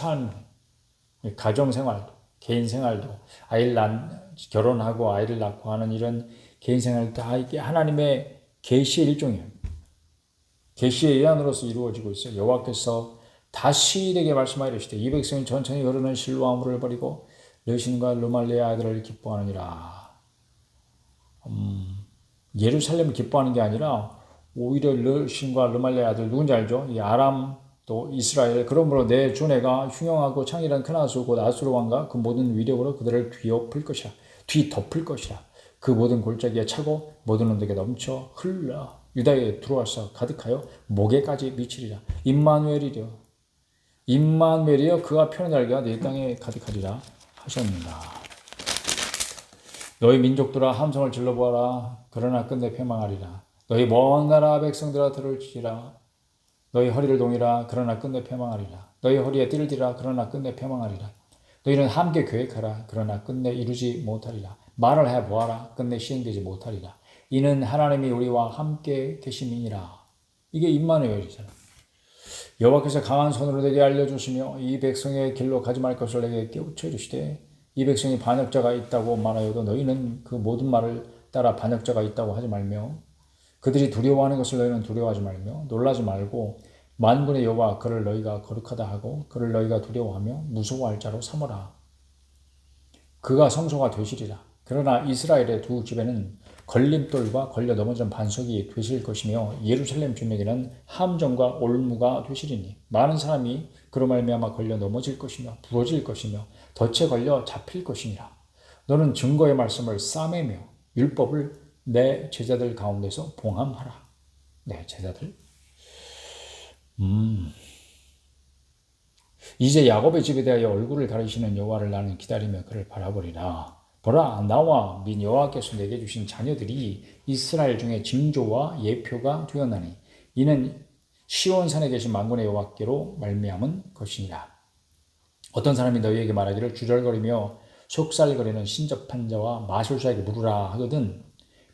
가정생활도 개인생활도 결혼하고 아이를 낳고 하는 이런 개인생활 다 이게 하나님의 계시의 일종이에요. 계시의 예언으로서 이루어지고 있어요. 여호와께서 다시 내게 말씀하여 이르시되 이 백성이 천천히 흐르는 실로아물을 버리고 르신과 르말레의 아들을 기뻐하느니라. 예루살렘을 기뻐하는 게 아니라 오히려 르신과 르말레의 아들 누군지 알죠? 이 아람 또 이스라엘. 그러므로 내 주내가 흉영하고 창이란 큰 아수 곧 아수르 왕과 그 모든 위력으로 그들을 뒤덮을 것이라. 그 모든 골짜기에 차고 모든 언덕에 넘쳐 흘러 유다에 들어와서 가득하여 목에까지 미치리라. 임마누엘이여 그가 펴는 날개가 내 땅에 가득하리라 하셨느니라. 너희 민족들아 함성을 질러보아라. 그러나 끝내 패망하리라. 너희 먼 나라 백성들아 들을지라. 너희 허리를 동이라 그러나 끝내 패망하리라. 너희 허리에 띠를 띠라 그러나 끝내 패망하리라. 너희는 함께 계획하라 그러나 끝내 이루지 못하리라. 말을 해 보아라 끝내 시행되지 못하리라. 이는 하나님이 우리와 함께 계심이니라. 이게 임마누엘이잖아. 여호와께서 강한 손으로 내게 알려주시며 이 백성의 길로 가지 말 것을 내게 깨우쳐 주시되 이 백성이 반역자가 있다고 말하여도 너희는 그 모든 말을 따라 반역자가 있다고 하지 말며 그들이 두려워하는 것을 너희는 두려워하지 말며 놀라지 말고 만군의 여호와 그를 너희가 거룩하다 하고 그를 너희가 두려워하며 무서워할 자로 삼으라. 그가 성소가 되시리라. 그러나 이스라엘의 두 집에는 걸림돌과 걸려 넘어진 반석이 되실 것이며 예루살렘 주민에게는 함정과 올무가 되시리니 많은 사람이 그로 말미암아 걸려 넘어질 것이며 부러질 것이며 덫에 걸려 잡힐 것이니라. 너는 증거의 말씀을 싸매며 율법을 내 제자들 가운데서 봉함하라. 내 제자들? 이제 야곱의 집에 대하여 얼굴을 가리시는 여호와를 나는 기다리며 그를 바라보리라. 보라, 나와 및 여호와께서 내게 주신 자녀들이 이스라엘 중에 징조와 예표가 되었나니 이는 시온산에 계신 만군의 여호와께로 말미암은 것이니라. 어떤 사람이 너희에게 말하기를 주절거리며 속살거리는 신접한 자와 마술사에게 물으라 하거든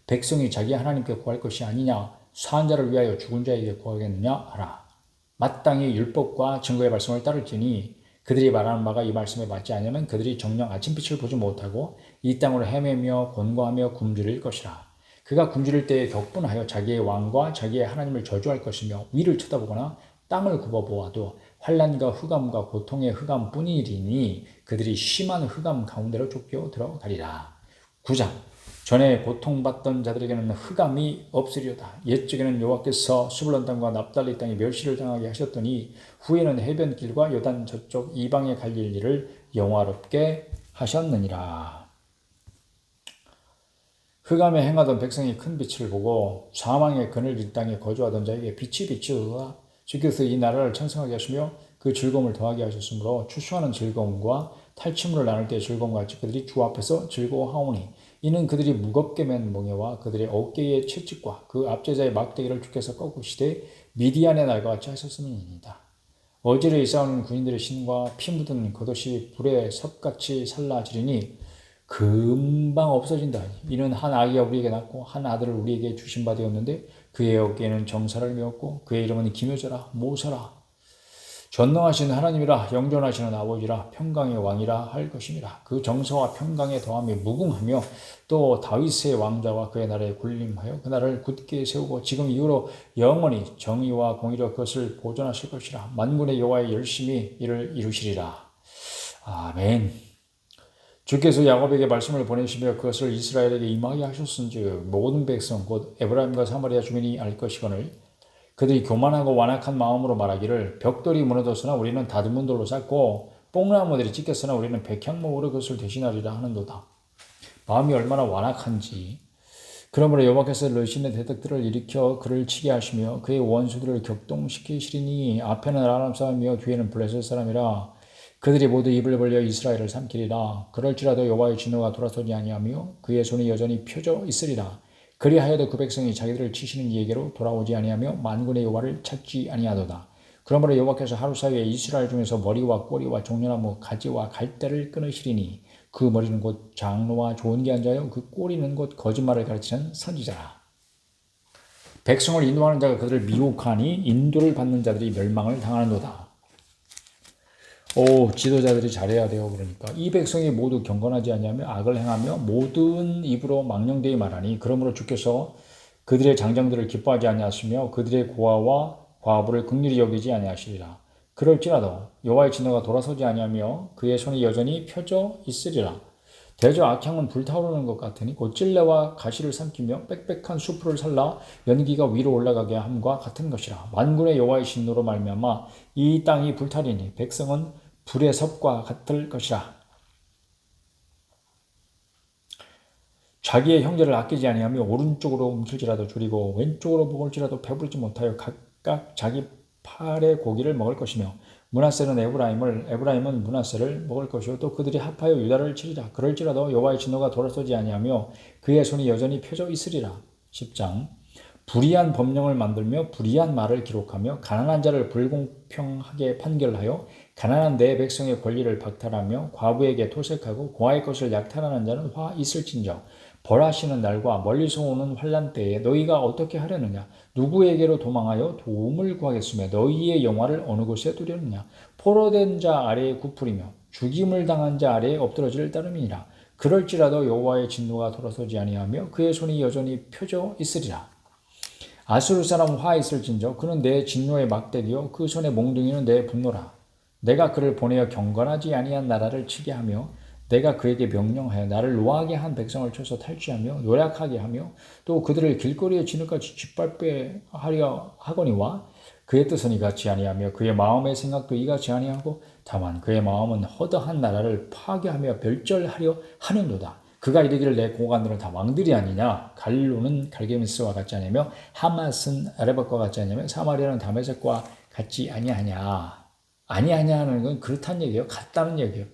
백성이 자기 하나님께 구할 것이 아니냐 산 자를 위하여 죽은 자에게 구하겠느냐 하라. 마땅히 율법과 증거의 말씀을 따를지니 그들이 말하는 바가 이 말씀에 맞지 않으면 그들이 정녕 아침빛을 보지 못하고 이 땅으로 헤매며 곤고하며 굶주릴 것이라. 그가 굶주릴 때에 격분하여 자기의 왕과 자기의 하나님을 저주할 것이며 위를 쳐다보거나 땅을 굽어보아도 환난과 흑암과 고통의 흑암뿐이리니 그들이 심한 흑암 가운데로 쫓겨 들어가리라. 9장 전에 고통받던 자들에게는 흑암이 없으리로다. 옛적에는 여호와께서 스불론 땅과 납달리 땅에 멸시를 당하게 하셨더니 후에는 해변길과 요단 저쪽 이방에 갈릴 일을 영화롭게 하셨느니라. 흑암에 행하던 백성이 큰 빛을 보고 사망의 그늘진 땅에 거주하던 자에게 빛이 비치도다. 주께서 이 나라를 천성하게 하시며 그 즐거움을 더하게 하셨으므로 추수하는 즐거움과 탈취물을 나눌 때의 즐거움과 같이 그들이 주 앞에서 즐거워하오니 이는 그들이 무겁게 맨 멍에와 그들의 어깨의 채찍과 그 압제자의 막대기를 주께서 꺾으시되 미디안의 날과 같이 하셨음이니이다. 어지러이 싸우는 군인들의 신과 피 묻은 겉옷이 불에 섭같이 살라지리니 금방 없어진다. 이는 한 아기가 우리에게 낳고 한 아들을 우리에게 주신 바 되었는데 그의 어깨에는 정사를 메었고 그의 이름은 기묘자라 모사라 전능하신 하나님이라 영존하시는 아버지라 평강의 왕이라 할 것임이라. 그 정서와 평강의 더함이 무궁하며 또 다윗의 왕자와 그의 나라에 군림하여 그 나라를 굳게 세우고 지금 이후로 영원히 정의와 공의로 그것을 보존하실 것이라. 만군의 여호와의 열심히 이를 이루시리라. 아멘. 주께서 야곱에게 말씀을 보내시며 그것을 이스라엘에게 임하게 하셨은즉 모든 백성 곧 에브라임과 사마리아 주민이 알 것이거늘 그들이 교만하고 완악한 마음으로 말하기를 벽돌이 무너졌으나 우리는 다듬은 돌로 쌓고 뽕나무들이 찢겼으나 우리는 백향목으로 그것을 대신하리라 하는도다. 마음이 얼마나 완악한지. 그러므로 여호와께서 르신의 대적들을 일으켜 그를 치게 하시며 그의 원수들을 격동시키시리니 앞에는 아람 사람이며 뒤에는 블레셋 사람이라. 그들이 모두 입을 벌려 이스라엘을 삼키리라. 그럴지라도 여호와의 진노가 돌아서지 아니하며 그의 손이 여전히 펴져 있으리라. 그리하여도 그 백성이 자기들을 치시는 이에게로 돌아오지 아니하며 만군의 여호와를 찾지 아니하도다. 그러므로 여호와께서 하루 사이에 이스라엘 중에서 머리와 꼬리와 종려나무 가지와 갈대를 끊으시리니 그 머리는 곧 장로와 좋은 게 앉아요 그 꼬리는 곧 거짓말을 가르치는 선지자라. 백성을 인도하는 자가 그들을 미혹하니 인도를 받는 자들이 멸망을 당하는도다. 지도자들이 잘해야 돼요. 그러니까 이 백성이 모두 경건하지 아니하며 악을 행하며 모든 입으로 망령되이 말하니 그러므로 주께서 그들의 장정들을 기뻐하지 아니하시며 그들의 고아와 과부를 긍휼히 여기지 아니하시리라. 그럴지라도 여호와의 진노가 돌아서지 아니하며 그의 손이 여전히 펴져 있으리라. 대저 악향은 불타오르는 것 같으니 곧 찔레와 가시를 삼키며 빽빽한 수풀을 살라 연기가 위로 올라가게 함과 같은 것이라. 만군의 여호와의 진노로 말미암아 이 땅이 불타리니 백성은 불의 섭과 같을 것이라. 자기의 형제를 아끼지 아니하며 오른쪽으로 움킬지라도 줄이고 왼쪽으로 먹을지라도 배부르지 못하여 각각 자기 팔의 고기를 먹을 것이며 므낫세는 에브라임은 므낫세를 먹을 것이요 또 그들이 합하여 유다를 치리라. 그럴지라도 여호와의 진노가 돌아서지 아니하며 그의 손이 여전히 펴져 있으리라. 10장 불의한 법령을 만들며 불의한 말을 기록하며 가난한 자를 불공평하게 판결하여 가난한 내 백성의 권리를 박탈하며 과부에게 토색하고 고아의 것을 약탈하는 자는 화 있을진저 벌하시는 날과 멀리서 오는 환난 때에 너희가 어떻게 하려느냐 누구에게로 도망하여 도움을 구하겠으며 너희의 영화를 어느 곳에 두려느냐 포로된 자 아래에 굽으리며 죽임을 당한 자 아래에 엎드러질 따름이니라 그럴지라도 여호와의 진노가 돌아서지 아니하며 그의 손이 여전히 펴져 있으리라 아수르 사람 화 있을진저 그는 내 진노의 막대기요 그 손의 몽둥이는 내 분노라 내가 그를 보내어 경건하지 아니한 나라를 치게 하며 내가 그에게 명령하여 나를 노하게 한 백성을 쳐서 탈취하며 노략하게 하며 또 그들을 길거리에 진흙같이 짓밟게 하려 하거니와 그의 뜻은 이같이 아니하며 그의 마음의 생각도 이같이 아니하고 다만 그의 마음은 허다한 나라를 파괴하며 멸절하려 하는도다. 그가 이르기를 내 고관들은 다 왕들이 아니냐 갈로는 갈게미스와 같지 아니하며 하맛은 아레밧과 같지 아니하며 사마리아는 다메섹과 같지 아니하냐 하는 건 그렇다는 얘기예요. 같다는 얘기예요.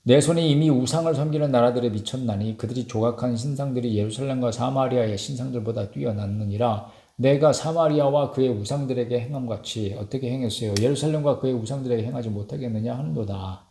내 손이 이미 우상을 섬기는 나라들에 미쳤나니 그들이 조각한 신상들이 예루살렘과 사마리아의 신상들보다 뛰어났느니라. 내가 사마리아와 그의 우상들에게 행함같이 어떻게 행했어요? 예루살렘과 그의 우상들에게 행하지 못하겠느냐 하는도다.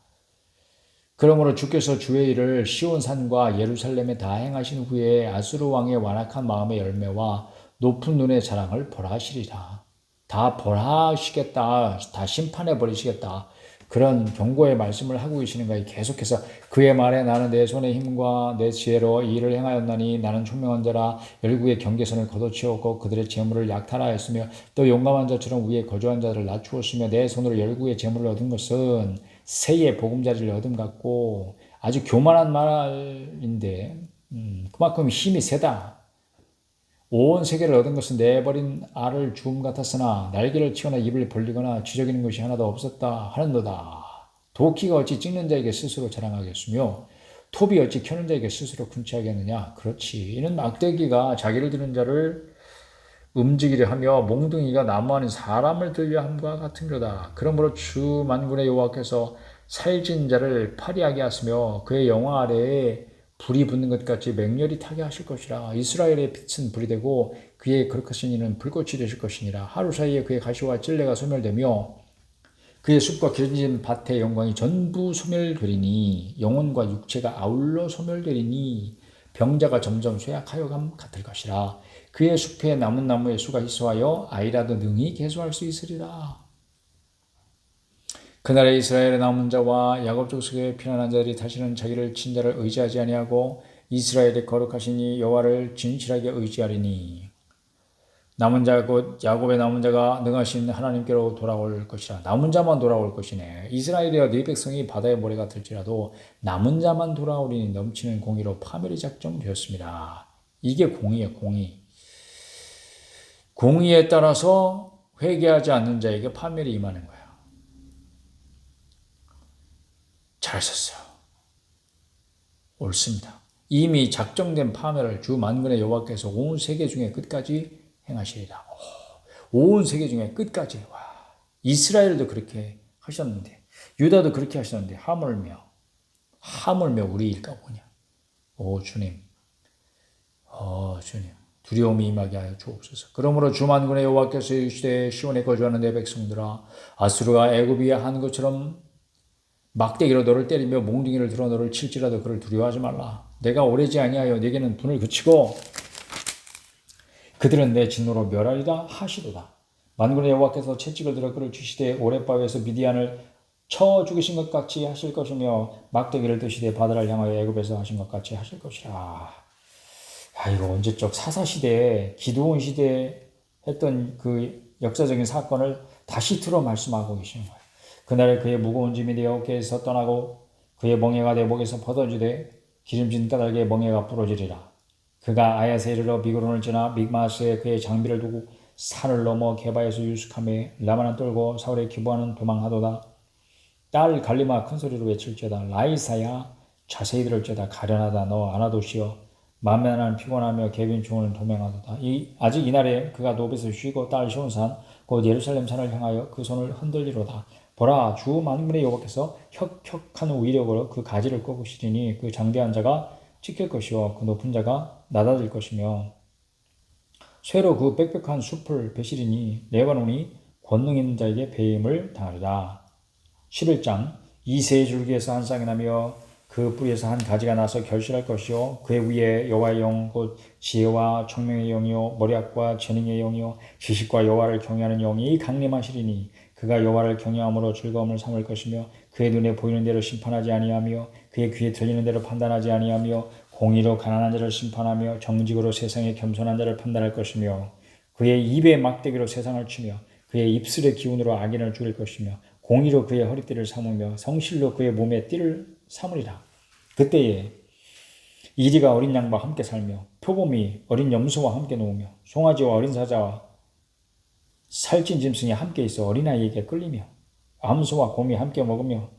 그러므로 주께서 주의 일을 시온산과 예루살렘에 다 행하신 후에 아수르 왕의 완악한 마음의 열매와 높은 눈의 자랑을 벌하시리라. 다 벌하시겠다. 다 심판해 버리시겠다. 그런 경고의 말씀을 하고 계시는 거예요. 계속해서 그의 말에 나는 내 손의 힘과 내 지혜로 이 일을 행하였나니 나는 총명한 자라 열국의 경계선을 걷어치웠고 그들의 재물을 약탈하였으며 또 용감한 자처럼 위에 거주한 자를 낮추었으며 내 손으로 열국의 재물을 얻은 것은 새의 보금자리를 얻음 같고 아주 교만한 말인데 그만큼 힘이 세다. 온 세계를 얻은 것은 내버린 알을 주움 같았으나 날개를 치거나 입을 벌리거나 지저귀는 것이 하나도 없었다 하는도다. 도끼가 어찌 찍는 자에게 스스로 자랑하겠으며 톱이 어찌 켜는 자에게 스스로 군치하겠느냐. 그렇지. 이는 막대기가 자기를 드는 자를 움직이려 하며 몽둥이가 나무 안에 사람을 들려 함과 같은 거다. 그러므로 주 만군의 여호와께서 살진 자를 파리하게 하시며 그의 영화 아래에 불이 붙는 것 같이 맹렬히 타게 하실 것이라. 이스라엘의 빛은 불이 되고 그의 거룩하신 이는 불꽃이 되실 것이니라. 하루 사이에 그의 가시와 찔레가 소멸되며 그의 숲과 기름진 밭의 영광이 전부 소멸되리니 영혼과 육체가 아울러 소멸되리니 병자가 점점 쇠약하여감 같을 것이라. 그의 숲에 남은 나무의 수가 희소하여 아이라도 능히 개수할 수 있으리라. 그날에 이스라엘의 남은 자와 야곱 족속의 피난한 자들이 다시는 자기를 친 자를 의지하지 아니하고 이스라엘의 거룩하신 이 여호와를 진실하게 의지하리니 남은 자 곧 야곱의 남은 자가 능하신 하나님께로 돌아올 것이라. 남은 자만 돌아올 것이네. 이스라엘이여 네 백성이 바다의 모래 같을지라도 남은 자만 돌아오리니 넘치는 공의로 파멸이 작정되었습니다. 이게 공의예요. 공의에 따라서 회개하지 않는 자에게 파멸이 임하는 거야. 잘 썼어요. 옳습니다. 이미 작정된 파멸을 주 만군의 여호와께서 온 세계 중에 끝까지 행하시리라. 온 세계 중에 끝까지. 와. 이스라엘도 그렇게 하셨는데 유다도 그렇게 하셨는데 하물며 우리일까 보냐. 오 주님. 주님. 두려움이 임하게 하여 주옵소서. 그러므로 주 만군의 여호와께서 이르시되 시온에 거주하는 내 백성들아 아수르가 애굽이 한 것처럼 막대기로 너를 때리며 몽둥이를 들어 너를 칠지라도 그를 두려워하지 말라. 내가 오래지 아니하여 내게는 분을 그치고 그들은 내 진노로 멸하리라 하시도다. 만군의 여호와께서 채찍을 들어 그를 주시되 오랫바위에서 미디안을 쳐 죽이신 것 같이 하실 것이며 막대기를 드시되 바다를 향하여 애굽에서 하신 것 같이 하실 것이라. 이거 언제적 사사시대에 기드온 시대에 했던 그 역사적인 사건을 다시 틀어 말씀하고 계시는 거예요. 그날에 그의 무거운 짐이 내 어깨에서 떠나고 그의 멍에가 내 목에서 퍼져지되 기름진 까닭에 멍에가 부러지리라. 그가 아야세 이르러 미그론을 지나 믹마스에 그의 장비를 두고 산을 넘어 게바에서 유숙하며 라마는 떨고 사울의 기부하는 도망하도다. 딸 갈리마 큰 소리로 외칠지어다. 라이사야 자세히 들을지어다. 가련하다 너 아나도시여 만면한 피곤하며 개빈충을 도맹하도다. 아직 이날에 그가 노베에서 쉬고 딸 시온산 곧 예루살렘 산을 향하여 그 손을 흔들리로다. 보라 주 만군의 여호와께서 혁혁한 위력으로 그 가지를 꺾으시리니 그 장대한 자가 찍힐 것이요 그 높은 자가 낮아질 것이며 쇠로 그 빽빽한 숲을 베시리니 레바논이 권능 있는 자에게 배임을 당하리라. 11장 이 세 줄기에서 한 쌍이 나며 그 뿌리에서 한 가지가 나서 결실할 것이요 그의 위에 여호와의 영 곧 지혜와 총명의 영이요 머리학과 재능의 영이요 지식과 여호와를 경외하는 영이 강림하시리니 그가 여호와를 경외함으로 즐거움을 삼을 것이며 그의 눈에 보이는 대로 심판하지 아니하며 그의 귀에 들리는 대로 판단하지 아니하며 공의로 가난한 자를 심판하며 정직으로 세상의 겸손한 자를 판단할 것이며 그의 입에 막대기로 세상을 치며 그의 입술의 기운으로 악인을 죽일 것이며 공의로 그의 허리띠를 삼으며 성실로 그의 몸에 띠를 삼으리라. 그때에 이리가 어린 양과 함께 살며 표범이 어린 염소와 함께 놓으며 송아지와 어린 사자와 살찐 짐승이 함께 있어 어린아이에게 끌리며 암소와 곰이 함께 먹으며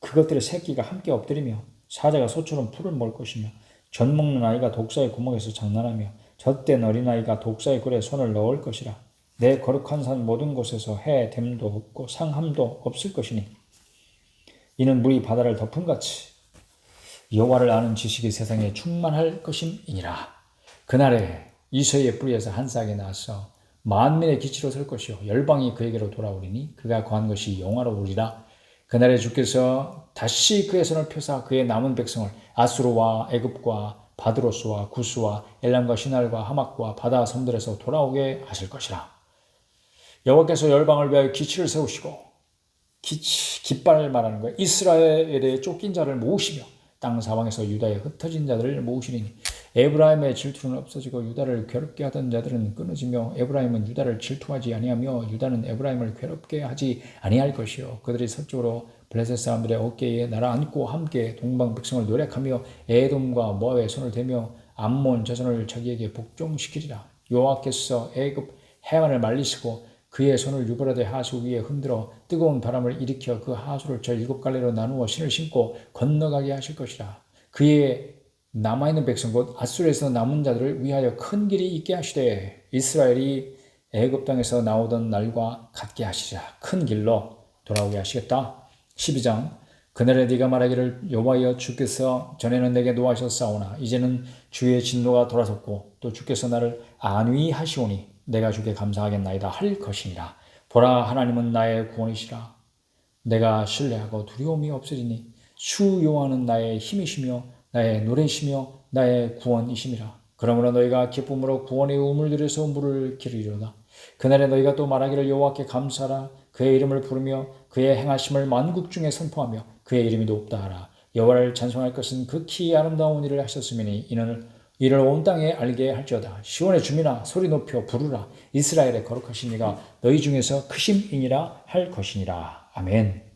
그것들의 새끼가 함께 엎드리며 사자가 소처럼 풀을 먹을 것이며 젖 먹는 아이가 독사의 구멍에서 장난하며 젖된 어린아이가 독사의 굴에 손을 넣을 것이라. 내 거룩한 산 모든 곳에서 해 됨도 없고 상함도 없을 것이니 이는 물이 바다를 덮음같이 여호와를 아는 지식이 세상에 충만할 것임이니라. 그날에 이새의 뿌리에서 한 싹이 나서 만민의 기치로 설 것이요 열방이 그에게로 돌아오리니 그가 거한 것이 영화로우리라. 그날에 주께서 다시 그의 손을 펴사 그의 남은 백성을 아수르와 애굽과 바드로스와 구스와 엘람과 시날과 하막과 바다 섬들에서 돌아오게 하실 것이라. 여호와께서 열방을 위하여 기치를 세우시고 깃발 말하는 거예요. 이스라엘에 쫓긴 자를 모으시며 땅 사방에서 유다에 흩어진 자들을 모으시니 에브라임의 질투는 없어지고 유다를 괴롭게 하던 자들은 끊어지며 에브라임은 유다를 질투하지 아니하며 유다는 에브라임을 괴롭게 하지 아니할 것이요 그들이 서쪽으로 블레셋 사람들의 어깨에 날아앉고 함께 동방 백성을 노력하며 에돔과 모압의 손을 대며 암몬 자손을 자기에게 복종시키리라. 여호와께서 애굽 해안을 말리시고 그의 손을 유브라데 하수 위에 흔들어 뜨거운 바람을 일으켜 그 하수를 저 7갈래로 나누어 신을 신고 건너가게 하실 것이라. 그의 남아있는 백성 곧 아수르에서 남은 자들을 위하여 큰 길이 있게 하시되 이스라엘이 애굽 땅에서 나오던 날과 같게 하시리라. 큰 길로 돌아오게 하시겠다. 12장 그날에 네가 말하기를 여호와여 주께서 전에는 내게 노하셨사오나 이제는 주의 진노가 돌아섰고 또 주께서 나를 안위하시오니 내가 주께 감사하겠나이다 할 것이니라. 보라 하나님은 나의 구원이시라. 내가 신뢰하고 두려움이 없으리니 주 여호와는 나의 힘이시며 나의 노래시며 나의 구원이심이라. 그러므로 너희가 기쁨으로 구원의 우물 들여서 물을 기르리로다. 그날에 너희가 또 말하기를 여호와께 감사하라. 그의 이름을 부르며 그의 행하심을 만국 중에 선포하며 그의 이름이 높다 하라. 여호와를 찬송할 것은 극히 아름다운 일을 하셨음이니 이를 온 땅에 알게 할지어다. 시온의 주민아 소리 높여 부르라. 이스라엘의 거룩하신 이가 너희 중에서 크심이니라 할 것이니라. 아멘.